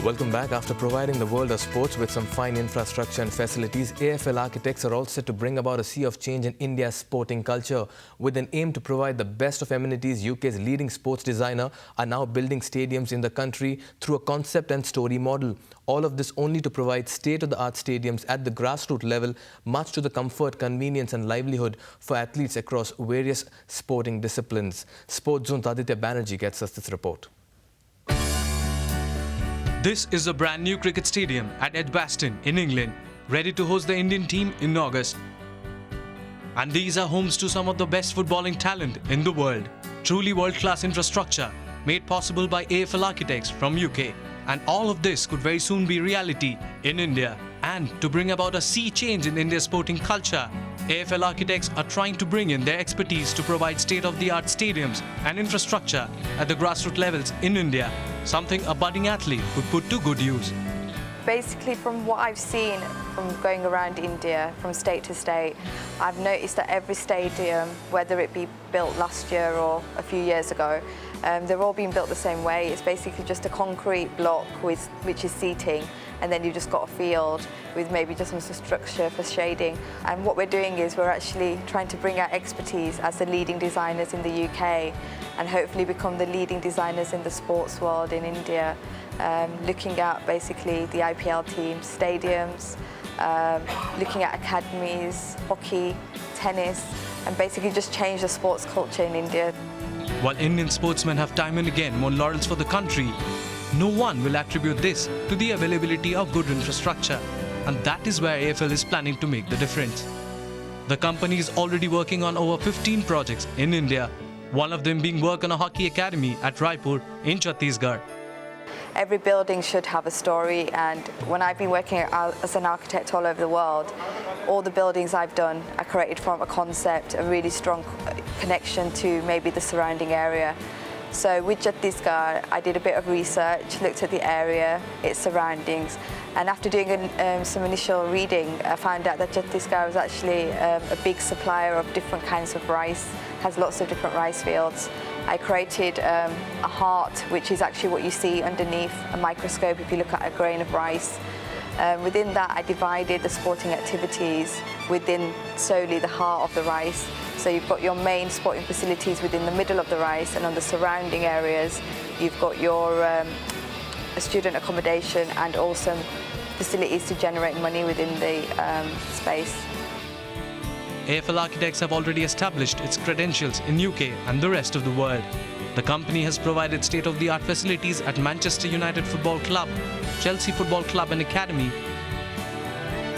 Welcome back. After providing the world of sports with some fine infrastructure and facilities, Afl Architects are all set to bring about a sea of change in India's sporting culture. With an aim to provide the best of amenities, UK's leading sports designer are now building stadiums in the country through a concept and story model. All of this only to provide state-of-the-art stadiums at the grassroots level, much to the comfort, convenience and livelihood for athletes across various sporting disciplines. Sports Zone's Aditya Banerjee gets us this report. This is a brand new cricket stadium at Edgbaston in England, ready to host the Indian team in August. And these are homes to some of the best footballing talent in the world. Truly world-class infrastructure made possible by Afl Architects from UK. And all of this could very soon be reality in India. And to bring about a sea change in India's sporting culture, Afl Architects are trying to bring in their expertise to provide state-of-the-art stadiums and infrastructure at the grassroots levels in India, something a budding athlete could put to good use. Basically, from what I've seen from going around India, from state to state, I've noticed that every stadium, whether it be built last year or a few years ago, they're all being built the same way. It's basically just a concrete block which is seating, and then you've just got a field with maybe just some structure for shading. And what we're doing is we're actually trying to bring our expertise as the leading designers in the UK and hopefully become the leading designers in the sports world in India, looking at basically the IPL teams, stadiums, looking at academies, hockey, tennis, and basically just change the sports culture in India. While Indian sportsmen have time and again won laurels for the country, no one will attribute this to the availability of good infrastructure. And that is where Afl is planning to make the difference. The company is already working on over 15 projects in India, one of them being work on a hockey academy at Raipur in Chhattisgarh. Every building should have a story, and when I've been working as an architect all over the world, all the buildings I've done are created from a concept, a really strong connection to maybe the surrounding area. So with Chhattisgarh, I did a bit of research, looked at the area, its surroundings, and after doing some initial reading, I found out that Chhattisgarh was actually a big supplier of different kinds of rice, has lots of different rice fields. I created a heart, which is actually what you see underneath a microscope if you look at a grain of rice. Within that, I divided the sporting activities within solely the heart of the rice. So you've got your main sporting facilities within the middle of the rice, and on the surrounding areas, you've got your student accommodation and also facilities to generate money within the space. Afl Architects have already established its credentials in UK and the rest of the world. The company has provided state-of-the-art facilities at Manchester United Football Club, Chelsea Football Club and Academy,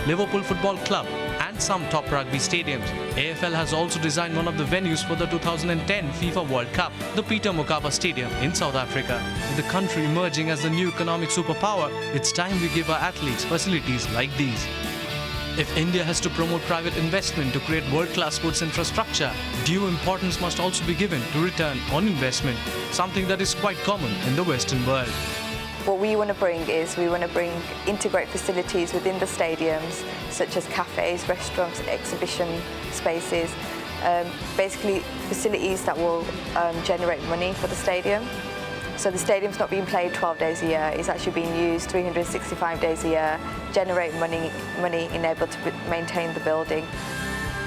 Liverpool Football Club and some top rugby stadiums. Afl has also designed one of the venues for the 2010 FIFA World Cup, the Peter Mokaba Stadium in South Africa. With the country emerging as the new economic superpower, it's time we give our athletes facilities like these. If India has to promote private investment to create world-class sports infrastructure, due importance must also be given to return on investment, something that is quite common in the Western world. What we want to bring is integrate facilities within the stadiums, such as cafes, restaurants, exhibition spaces, basically facilities that will generate money for the stadium. So the stadium's not being played 12 days a year, it's actually being used 365 days a year, generate money enabled to maintain the building.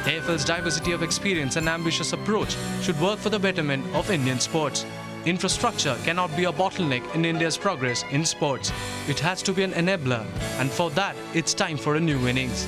Afl's diversity of experience and ambitious approach should work for the betterment of Indian sports. Infrastructure cannot be a bottleneck in India's progress in sports. It has to be an enabler, and for that, it's time for a new innings.